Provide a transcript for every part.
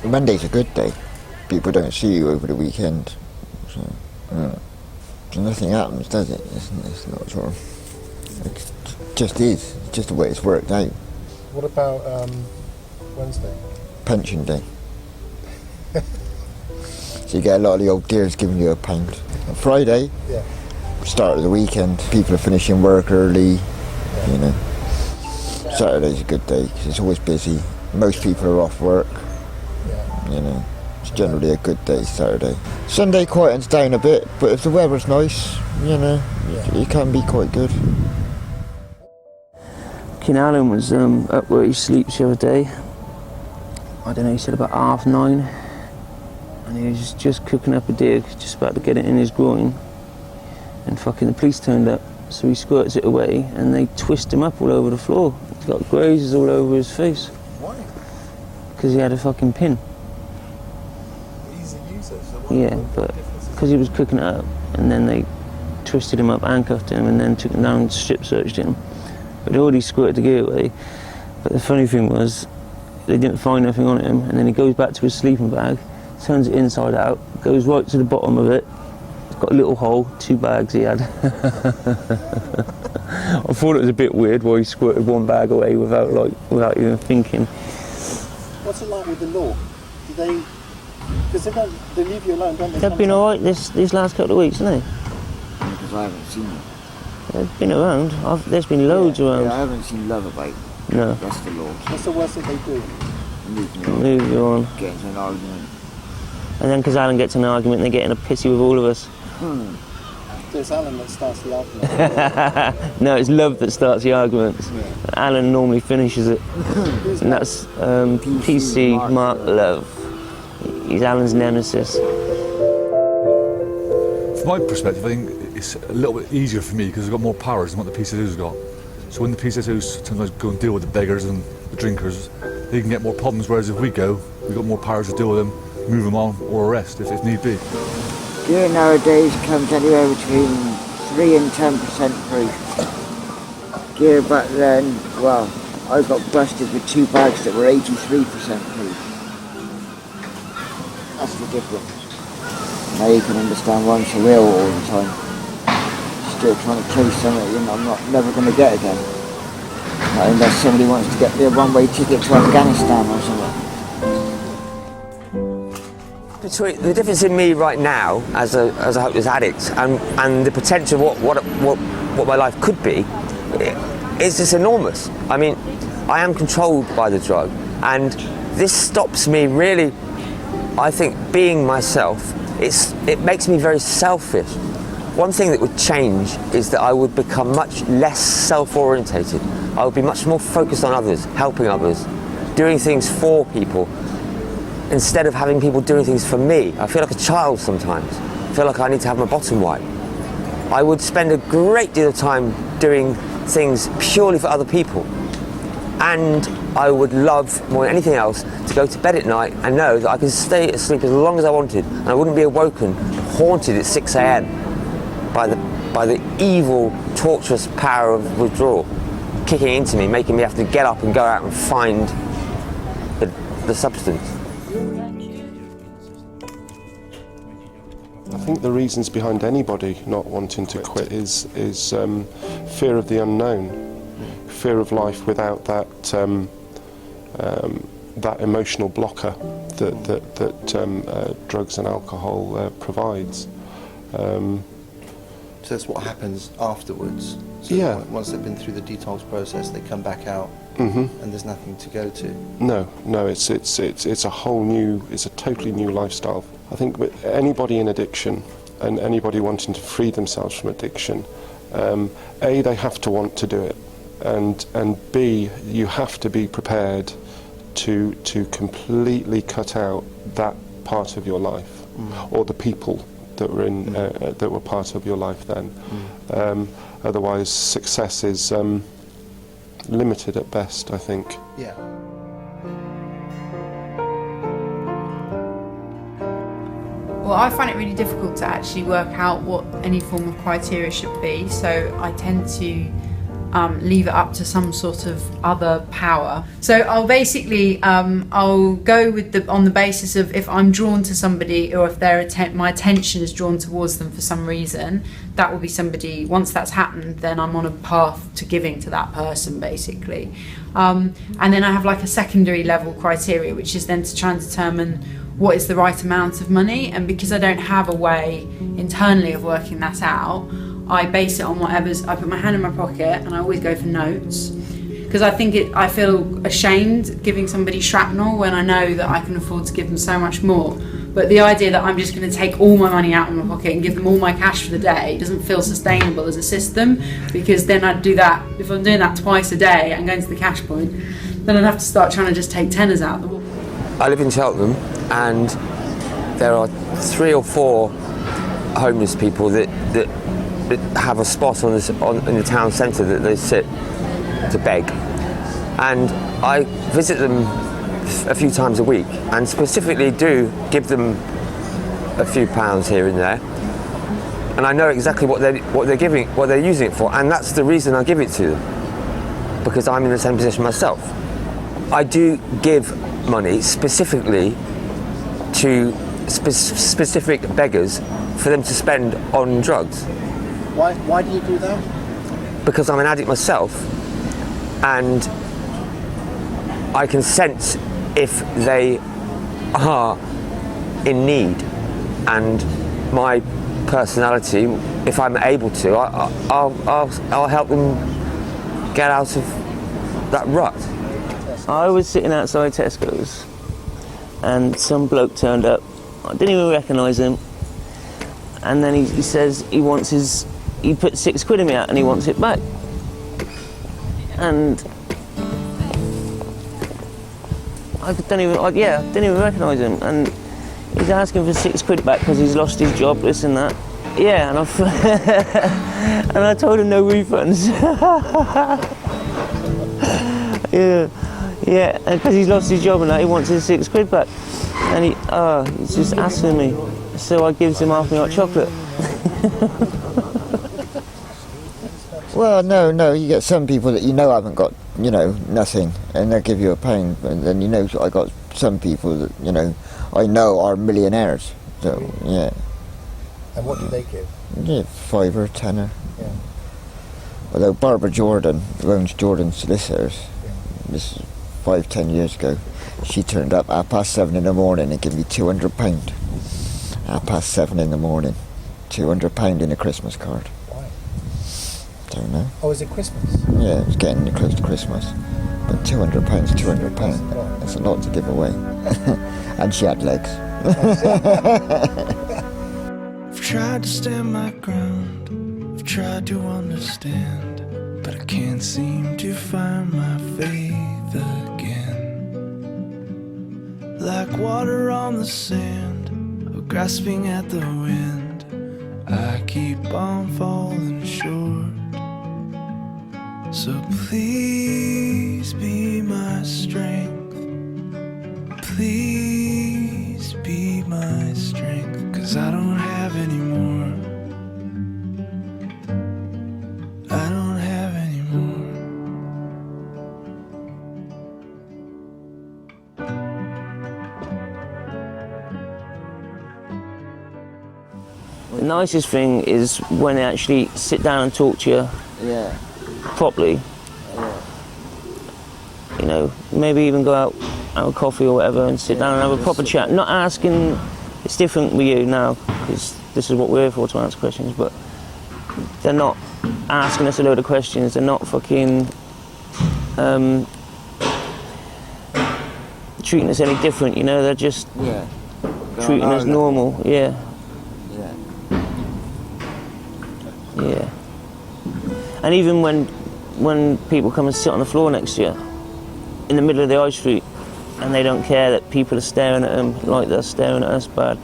Monday's a good day. People don't see you over the weekend. So nothing happens, does it? It's not sort of... It just is. It's just the way it's worked out. What about Wednesday? Pension day. So you get a lot of the old dears giving you £1. On Friday, start of the weekend, people are finishing work early, you know. Saturday's a good day because it's always busy. Most people are off work, you know. It's generally a good day, Saturday. Sunday quietens down a bit, but if the weather's nice, you know, it can be quite good. Alan was up where he sleeps the other day. I don't know, he said about 9:30. And he was just cooking up a dig, just about to get it in his groin. And fucking the police turned up. So he squirts it away and they twist him up all over the floor. He's got grazes all over his face. Why? Because he had a fucking pin. He's a user, so yeah, but because he was cooking it up, and then they twisted him up, handcuffed him, and then took him down and strip searched him. But they already squirted the gear away. But the funny thing was, they didn't find nothing on him, and then he goes back to his sleeping bag, turns it inside out, goes right to the bottom of it. It's got a little hole, 2 bags he had. I thought it was a bit weird why he squirted 1 bag away without even thinking. What's it like with the law? Do they? Because they leave you alone, don't they? They've been alright these last couple of weeks, haven't they? Because I haven't seen them. They've been around. There's been loads around. Yeah, I haven't seen love about. No. That's the law. What's the worst that they do? Move you on. Get into an argument. And then because Alan gets in an argument, they get in a pissy with all of us. It's Alan that starts the argument. No, it's love that starts the arguments. Yeah. Alan normally finishes it. And that's PC Mark Love. He's Alan's nemesis. From my perspective, I think it's a little bit easier for me because I've got more powers than what the PCSO's got. So when the PCSOs sometimes go and deal with the beggars and the drinkers, they can get more problems, whereas if we go, we've got more powers to deal with them, move them on, or arrest if need be. Gear nowadays comes anywhere between 3 and 10% proof. Gear back then, well, I got busted with 2 bags that were 83% proof. That's the difference. Now you can understand why I'm so ill all the time. Still trying to chase something I'm never going to get again. Not unless somebody wants to get me a one-way ticket to Afghanistan or something. Between the difference in me right now as a hopeless addict and the potential of what my life could be is just enormous. I mean, I am controlled by the drug, and this stops me really, I think, being myself. It makes me very selfish. One thing that would change is that I would become much less self-orientated. I would be much more focused on others, helping others, doing things for people, instead of having people doing things for me. I feel like a child sometimes. I feel like I need to have my bottom right. I would spend a great deal of time doing things purely for other people. And I would love, more than anything else, to go to bed at night and know that I could stay asleep as long as I wanted, and I wouldn't be awoken, haunted at 6 a.m. by the evil, torturous power of withdrawal kicking into me, making me have to get up and go out and find the substance. I think the reasons behind anybody not wanting to quit is fear of the unknown, fear of life without that that emotional blocker that drugs and alcohol provides. So that's what happens afterwards. So once they've been through the detox process, they come back out, and there's nothing to go to. No, it's a whole new, it's a totally new lifestyle. I think with anybody in addiction and anybody wanting to free themselves from addiction, A, they have to want to do it, and B, you have to be prepared to completely cut out that part of your life, or the people that were in that were part of your life then. Otherwise, success is limited at best, I think. Yeah. Well, I find it really difficult to actually work out what any form of criteria should be, so I tend to leave it up to some sort of other power. So I'll basically I'll go with on the basis of if I'm drawn to somebody, or if my attention is drawn towards them for some reason, that will be somebody. Once that's happened, then I'm on a path to giving to that person, basically. And then I have like a secondary level criteria, which is then to try and determine what is the right amount of money. And because I don't have a way internally of working that out, I base it on whatever's. I put my hand in my pocket and I always go for notes, because I feel ashamed giving somebody shrapnel when I know that I can afford to give them so much more. But the idea that I'm just going to take all my money out of my pocket and give them all my cash for the day doesn't feel sustainable as a system, because then I'd do that, if I'm doing that twice a day and going to the cash point, then I'd have to start trying to just take tenors out. I live in Cheltenham, and there are 3 or 4 homeless people that have a spot in the town centre that they sit to beg, and I visit them a few times a week, and specifically do give them a few pounds here and there, and I know exactly what they're using it for, and that's the reason I give it to them, because I'm in the same position myself. I do give money specifically to specific beggars for them to spend on drugs. Why do you do that? Because I'm an addict myself, and I can sense if they are in need, and my personality, if I'm able to, I'll help them get out of that rut. I was sitting outside Tesco's and some bloke turned up. I didn't even recognise him, and then he says he put 6 quid in me out and he wants it back. And I didn't even recognise him, and he's asking for 6 quid back because he's lost his job, this and that. Yeah, and I told him no refunds. yeah, because he's lost his job and that, he wants his 6 quid back, and he's just asking me. So I gives him half my hot chocolate. Well, no, you get some people that haven't got, nothing, and they'll give you a pound, and then I got some people that, I know are millionaires, so, yeah. And what do they give? Yeah, 5 or 10. Yeah. Although Barbara Jordan, who owns Jordan Solicitors, this is 5-10 years ago, she turned up at 7:30 in the morning and gave me £200. 7:30 in the morning, £200 in a Christmas card. Why? Don't know. Oh, is it Christmas? Yeah, it's getting close to Christmas. But £200, £200, that's a lot to give away. And she had legs. I've tried to stand my ground, I've tried to understand, but I can't seem to find my faith again. Like water on the sand, or grasping at the wind, I keep on falling short. So please be my strength, please be my strength, 'cause I don't have any more, I don't have any more. The nicest thing is when they actually sit down and talk to you properly. Maybe even go out, have a coffee or whatever, and sit down and have a proper chat. Not asking, it's different with you now, because this is what we're here for, to answer questions, but they're not asking us a load of questions, they're not fucking treating us any different, they're just treating us normal, yeah. And even when people come and sit on the floor next to you, in the middle of the high street, and they don't care that people are staring at them like they're staring at us bad,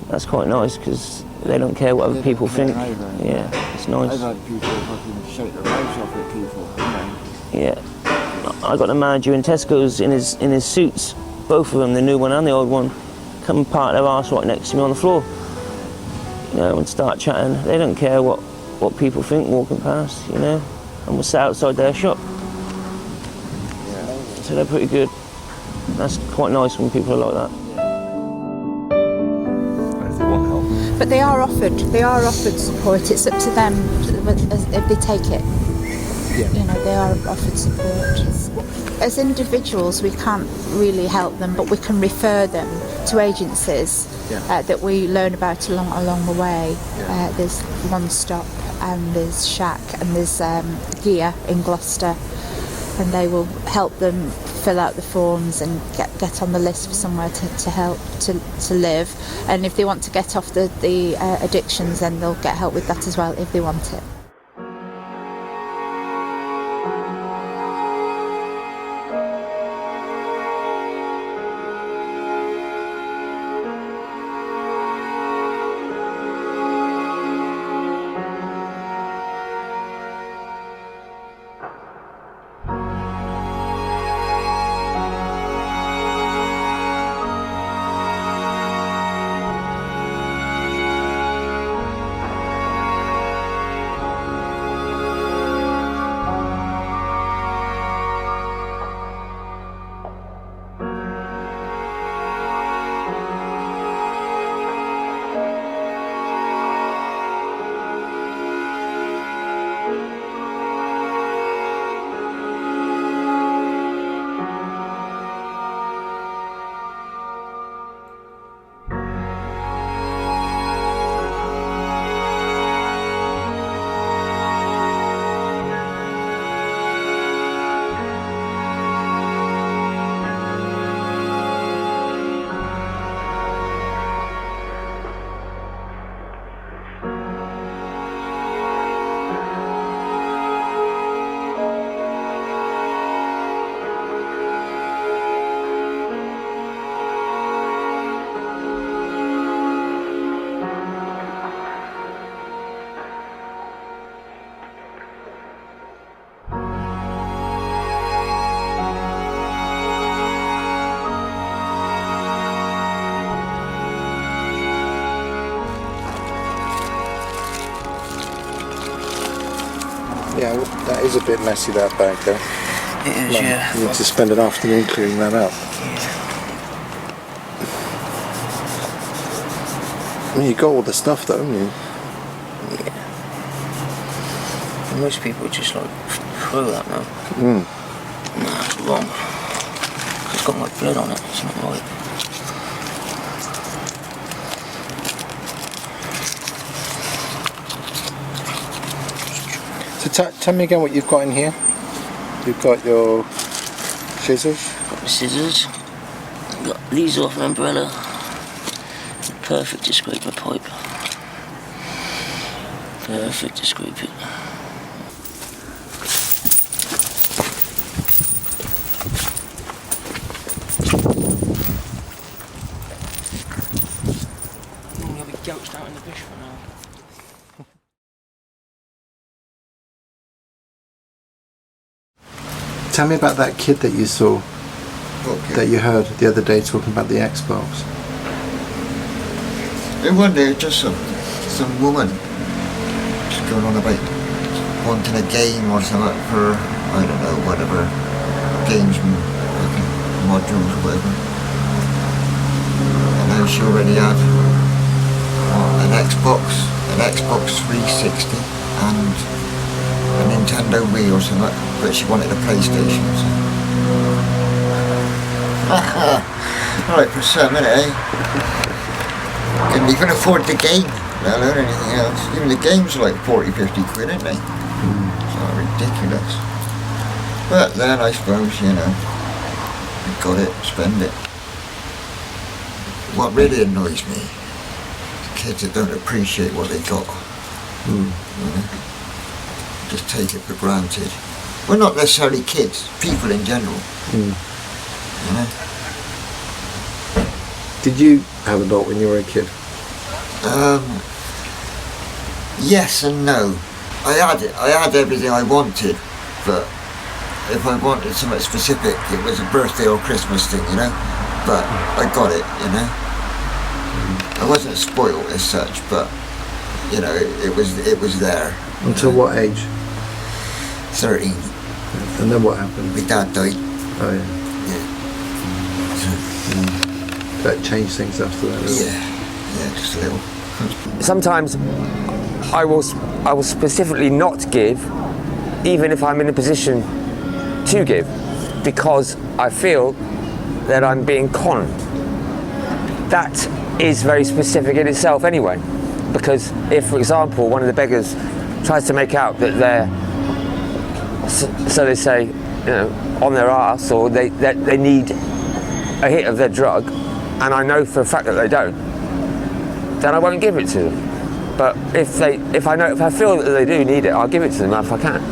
that's quite nice, because they don't care what other people think. Yeah, it's nice. I've had people fucking shake their mouths off at people. Yeah, I got the manager in Tesco's in his suits, both of them, the new one and the old one, come and park their arse right next to me on the floor, and start chatting. They don't care what people think walking past, and was sat outside their shop. So they're pretty good. That's quite nice when people are like that. And if they want help. But they are offered support. It's up to them if they take it. Yeah. You know, they are offered support. As individuals, we can't really help them, but we can refer them to agencies that we learn about along the way. Yeah. There's One Stop, and there's Shack, and there's Gear in Gloucester, and they will help them fill out the forms and get on the list for somewhere to help to live. And if they want to get off the addictions, then they'll get help with that as well if they want it. Yeah, well, that is a bit messy, that bag there. It is, yeah. You need to spend an afternoon clearing that up. I mean, you got all the stuff though, haven't you? Yeah. Most people just like throw that now. Nah, it's wrong. It's got my blood on it, it's not right. So tell me again what you've got in here. You've got your scissors. Got the scissors. Got these off an umbrella. Perfect to scrape a pipe. Perfect to scrape it. I'm gonna be gouched out in the bush for now. Tell me about that kid that you saw, that you heard the other day talking about the Xbox. One day, just some woman just going on about wanting a game or something for, I don't know, whatever, games modules or whatever. And then she already had an Xbox 360 and a Nintendo Wii or something, but she wanted a PlayStation. So. Alright, for some, eh? Couldn't even afford the game, let alone anything else. Even the games are like 40-50 quid, aren't they? It's not ridiculous. But then I suppose, you know, you got it, spend it. What really annoys me, the kids that don't appreciate what they got. You know? Just take it for granted. Well, not necessarily kids, people in general. You know? Did you have a dog when you were a kid? Yes and no. I had everything I wanted, but if I wanted something specific, it was a birthday or Christmas thing, you know. But I got it, you know. I wasn't spoiled as such, but you know, it was there. Until what age? 13. And then what happened? My dad died. Oh yeah. That changed things after that. Yeah, just a little. Sometimes I will specifically not give, even if I'm in a position to give, because I feel that I'm being conned. That is very specific in itself anyway, because if, for example, one of the beggars tries to make out that they're, so they say, on their arse, or they need a hit of their drug, and I know for a fact that they don't, then I won't give it to them. But if I feel that they do need it, I'll give it to them if I can.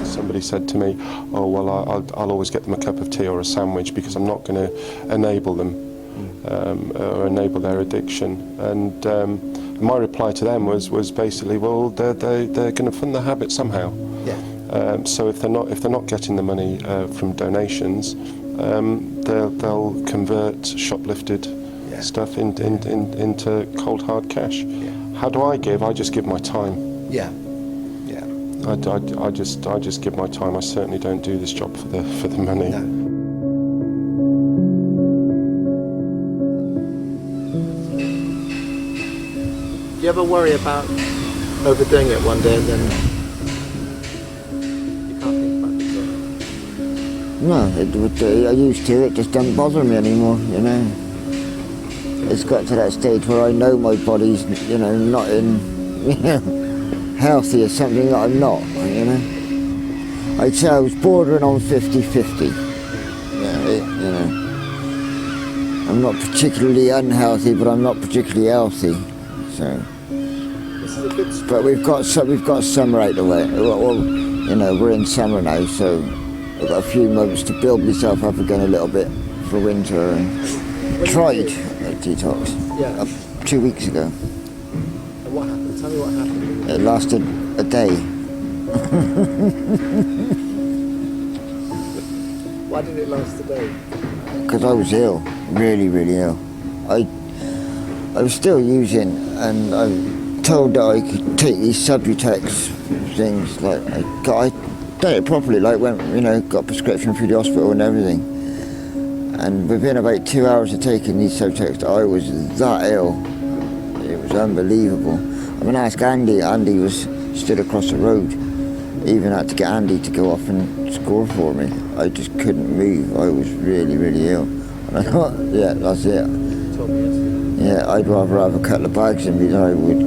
Somebody said to me, "Oh well, I'll always get them a cup of tea or a sandwich because I'm not going to enable them or enable their addiction." And my reply to them was basically, "Well, they're going to fund the habit somehow." Yeah. So if they're not getting the money from donations, they'll convert shoplifted stuff into cold hard cash. Yeah. How do I give? I just give my time. Yeah. I just give my time. I certainly don't do this job for the money. No. Do you ever worry about overdoing it one day and then you can't think about it? No, I used to. It just doesn't bother me anymore, It's got to that stage where I know my body's, not in, healthy or something that I'm not, I'd say I was bordering on 50-50. I'm not particularly unhealthy, but I'm not particularly healthy. So, This is a good sport. but we've got summer out the way. Well, we're in summer now, so I've got a few months to build myself up again a little bit for winter. And tried a detox 2 weeks ago. And what happened? Tell me what happened. It lasted a day. Why did it last a day? Because I was ill, really, really ill. I was still using, and I told that I could take these Subutex things, like I done it properly, like went, got a prescription through the hospital and everything. And within about 2 hours of taking these Subutex, I was that ill. It was unbelievable. I mean, ask Andy. Andy was stood across the road. Even had to get Andy to go off and score for me. I just couldn't move. I was really, really ill. And I thought, yeah, that's it. You told me yesterday. Yeah, I'd rather have a couple of bags than I would,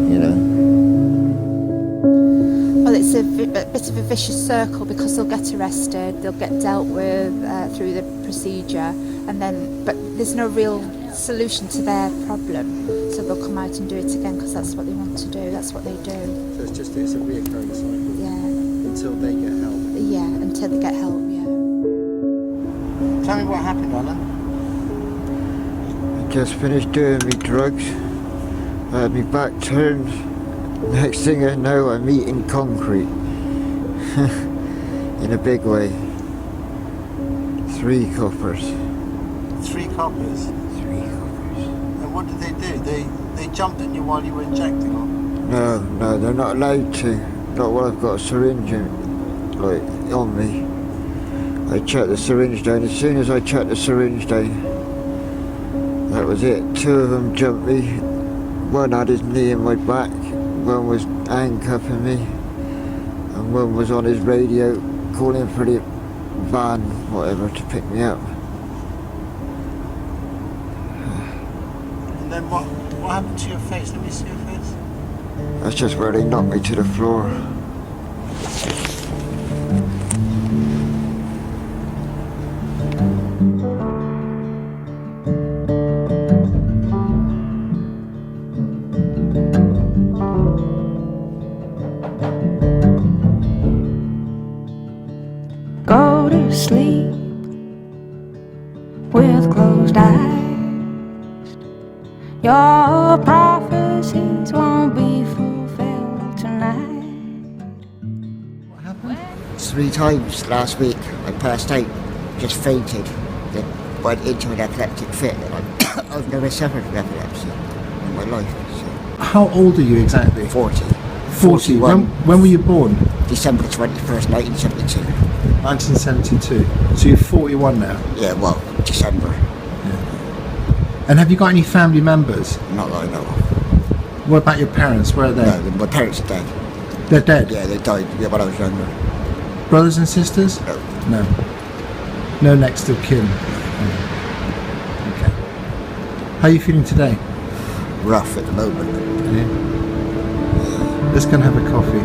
Well, it's a bit of a vicious circle because they'll get arrested, they'll get dealt with through the procedure, but there's no real solution to their problem. So they'll come out and do it again because that's what they want to do. That's what they do. So it's a reoccurring cycle. Yeah. Until they get help. Yeah, until they get help. Yeah. Tell me what happened, Alan. I just finished doing my drugs. I had my back turned. Next thing I know, I'm eating concrete. In a big way. 3 coppers. 3 coppers? 3 coppers. And what did they do? They jumped at you while you were injecting them? No, they're not allowed to. Not while I've got a syringe on me. I checked the syringe down. As soon as I checked the syringe down, that was it. 2 of them jumped me. One had his knee in my back. One was handcuffing me. And one was on his radio calling for the van, whatever, to pick me up. And then what happened to your face? Let me see your face. That's just where they knocked me to the floor. Go to sleep with closed eyes. Your prophecies won't be fulfilled tonight. What happened? 3 times last week I passed out, just fainted, then went into an epileptic fit. I've never suffered from epilepsy in my life. So. How old are you exactly? 40. 40. When were you born? December 21st, 1972. 1972. So you're 41 now? Yeah, well, December. And have you got any family members? Not that I know of. What about your parents? Where are they? No, my parents are dead. They're dead? Yeah, they died when I was younger. Brothers and sisters? No. No. No next of kin? Okay. How are you feeling today? Rough at the moment. Yeah. Let's go and have a coffee.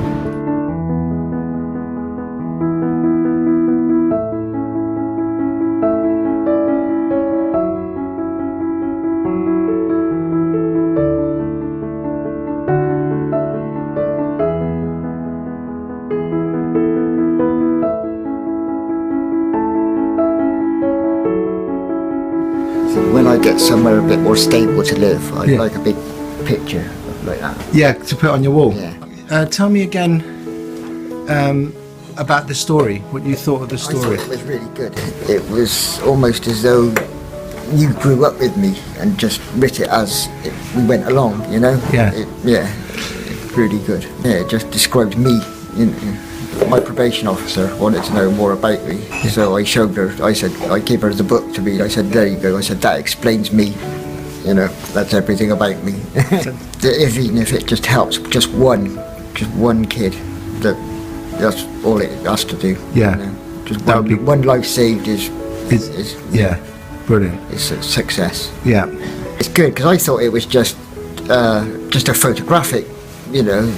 When I get somewhere a bit more stable to live, I'd like a big picture like that. Yeah, to put on your wall. Yeah. Tell me again about the story, what you thought of the story. I thought it was really good. It was almost as though you grew up with me and just writ it as we went along, you know? Yeah. It's really good. Yeah, it just described me. You know. My probation officer wanted to know more about me, so I showed her, I gave her the book to read. I said, there you go. I said, that explains me. You know, that's everything about me. Even if it just helps just one kid, that's all it has to do. Yeah. You know? Just one life saved is brilliant. It's a success. Yeah. It's good because I thought it was just a photographic, you know,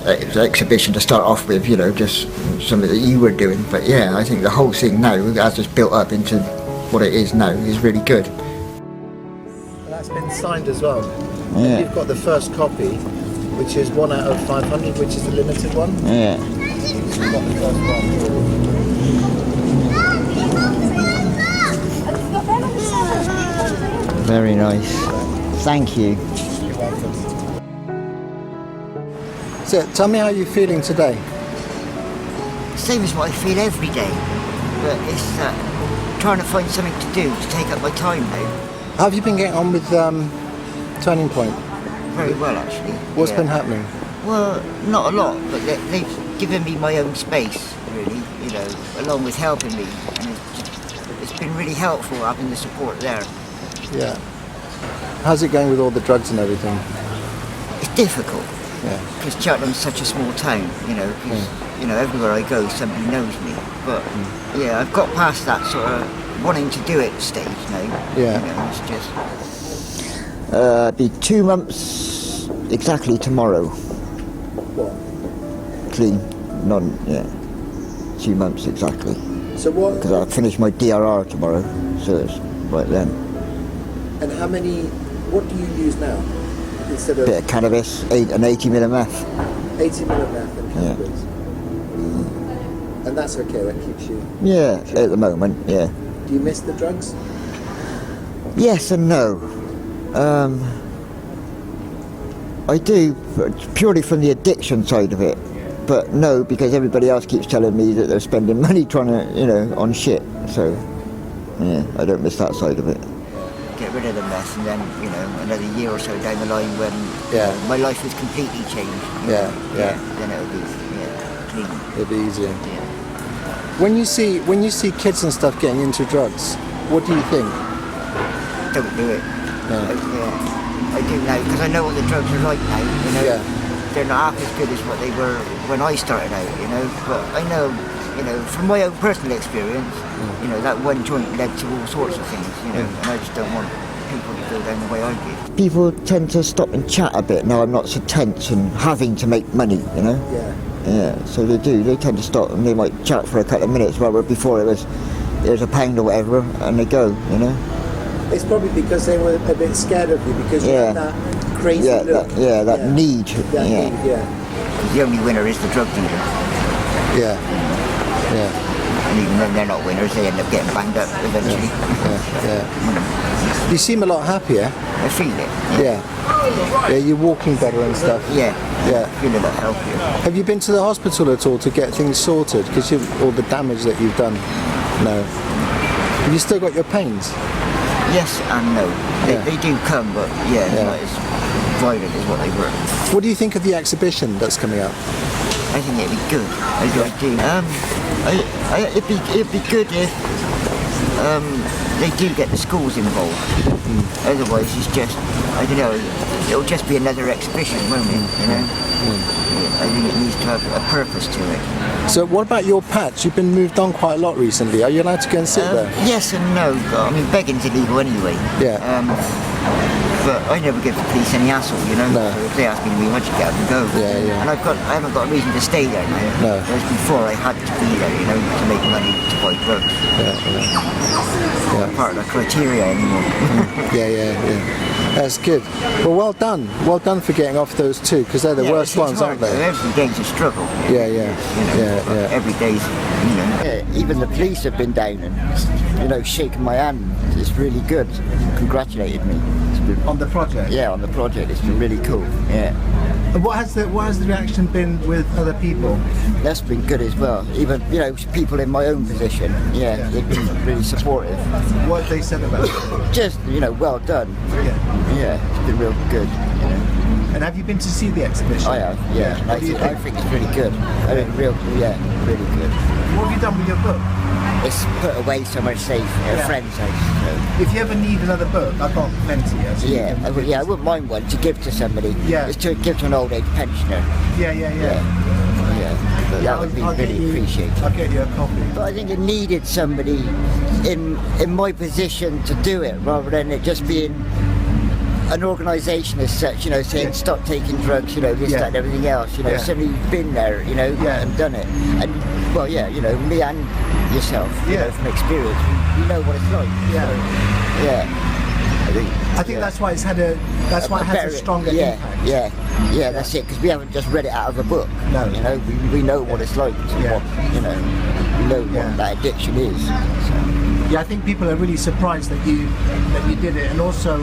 exhibition to start off with, you know, just something that you were doing. But yeah, I think the whole thing now, as it's built up into what it is now, is really good. That's been signed as well. Yeah. And you've got the first copy, which is 1 out of 500, which is the limited one. Yeah. You've got the first one. Very nice. Thank you. You're welcome. So, tell me how you're feeling today. Same as what I feel every day, but it's trying to find something to do to take up my time now. How have you been getting on with Turning Point? Very well, actually. What's been happening? Well, not a lot, but they've given me my own space, really, you know, along with helping me. And it's been really helpful having the support there. Yeah. How's it going with all the drugs and everything? It's difficult. Yeah. Because Cheltenham's such a small town, you know, you know, everywhere I go somebody knows me. But yeah, I've got past that sort of wanting to do it stage now. Yeah. You know, it's just... be 2 months exactly tomorrow. What? Clean. 2 months exactly. So what... Because I finish my DRR tomorrow, so it's right then. And how many... What do you use now? Instead of... Bit of cannabis, an 80 mil of meth. 80 mil of meth and cannabis. And that's okay, that keeps you... Yeah, at the moment, yeah. Do you miss the drugs? Yes and no. I do, purely from the addiction side of it. But no, because everybody else keeps telling me that they're spending money trying to, you know, on shit. So, yeah, I don't miss that side of it. Get rid of the mess, and then, you know, another year or so down the line when my life was completely changed. Then it'll be clean. It'll be easier. Yeah. When you see kids and stuff getting into drugs, what do you think? Don't do it. I do now because I know what the drugs are like now. You know, they're not half as good as what they were when I started out. You know, but I know, you know, from my own personal experience, you know, that one joint led to all sorts of things. You know, and I just don't want people to go down the way I did. People tend to stop and chat a bit now. I'm not so tense and having to make money. You know. Yeah, so they do. They tend to stop and they might chat for a couple of minutes, where before there's a pound or whatever, and they go, you know. It's probably because they were a bit scared of you because you had that crazy look. That need. That need, yeah. The only winner is the drug dealer. Yeah. And even then they're not winners, they end up getting banged up eventually. You seem a lot happier. I feel it. Yeah, you're walking better and stuff. Yeah. I feel a lot healthier. Have you been to the hospital at all to get things sorted? Because all the damage that you've done? No. Have you still got your pains? Yes and no. They do come, but not as violent is what they were. What do you think of the exhibition that's coming up? I think it'd be good. It'd be good if they do get the schools involved. Otherwise, it's just, I don't know, it'll just be another exhibition, won't it? You know. I think it needs to have a purpose to it. So, what about your patch? You've been moved on quite a lot recently. Are you allowed to go and sit there? Yes and no. I mean, begging's illegal anyway. Yeah. But I never give the police any hassle, you know. No. So if they ask me to leave, I just get up and go. Yeah, yeah. And I haven't got a reason to stay there now. No. Whereas before I had to be there, you know, to make money to buy drugs. Yeah. Part of the criteria anymore. Yeah. That's good. Well done. Well done for getting off those two, because they're the worst ones, aren't they? Every day's a struggle. Yeah. Every day's, you know. Yeah, even the police have been down and, you know, shaking my hand. It's really good. Congratulated me. On the project? Yeah, on the project. It's been really cool. Yeah. And what has the reaction been with other people? That's been good as well. Even, you know, people in my own position. Yeah. They've been really supportive. What have they said about it? Just, you know, well done. Yeah, it's been real good. You know. And have you been to see the exhibition? I have. Yeah. I think it's really good. I mean, really good. What have you done with your book? It's put away somewhere safe at a friend's house. So. If you ever need another book, I've got plenty. I wouldn't mind one to give to somebody. Yeah. It's to give to an old age pensioner. Yeah. That would be really appreciated. I'll get you a copy. But I think it needed somebody in my position to do it, rather than it just being an organisation as such, you know, saying stop taking drugs, you know, this, that and everything else, you know, somebody who's been there, you know, and done it. And, well, you know, me and yourself, you know, from experience, we know what it's like. I think that's why it's had it has a stronger impact. Yeah, that's it, because we haven't just read it out of a book. No. You know, we know what it's like, what, you know, we know what that addiction is. So. Yeah, I think people are really surprised that you did it, and also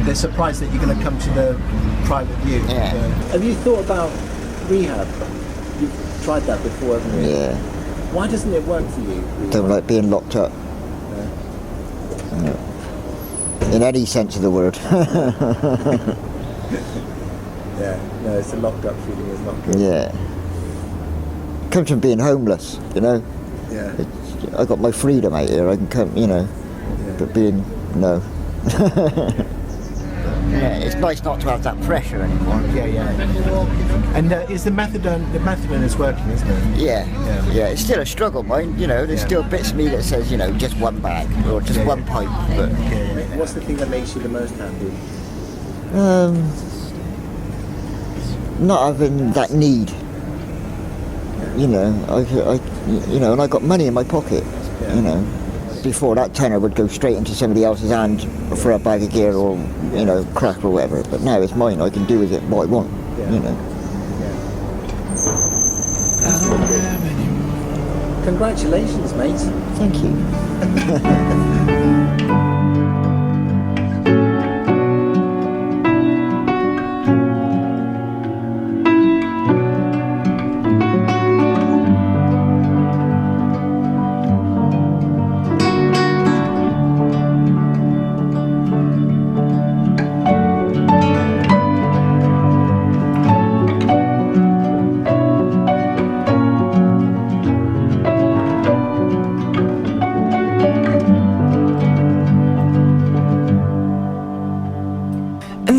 they're surprised that you're going to come to the private view. Yeah. Have you thought about rehab? You've tried that before, haven't you? Yeah. Why doesn't it work for you? Don't like being locked up. No. In any sense of the word. It's a locked up feeling. It's not good. Yeah. Comes from being homeless, you know. Yeah. I got my freedom out here. I can come, you know. But being it's nice not to have that pressure anymore. And is the methadone is working, isn't it? Yeah. It's still a struggle, mind. You know, there's still bits of me that says, you know, just one bag or just one pipe. But what's the thing that makes you the most happy? Not having that need. You know, and I got money in my pocket. You know, before that tenner would go straight into somebody else's hand for a bag of gear or, you know, crack or whatever. But now it's mine. I can do with it what I want. You know. I don't have any more. Congratulations, mate. Thank you.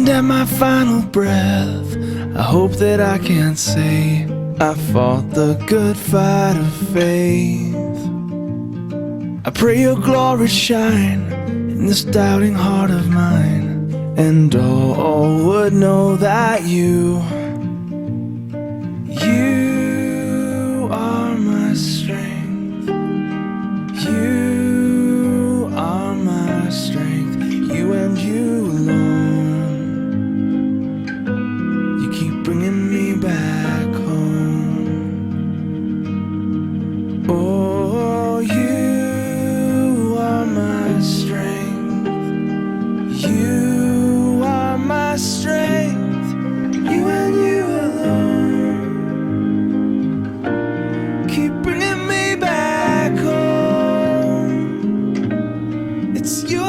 At my final breath, I hope that I can say I fought the good fight of faith. I pray your glory shine in this doubting heart of mine, and all would know that you are my strength. You are my strength. You and you alone. Bringing me back home. Oh, you are my strength. You are my strength. You and you alone. Keep bringing me back home. It's you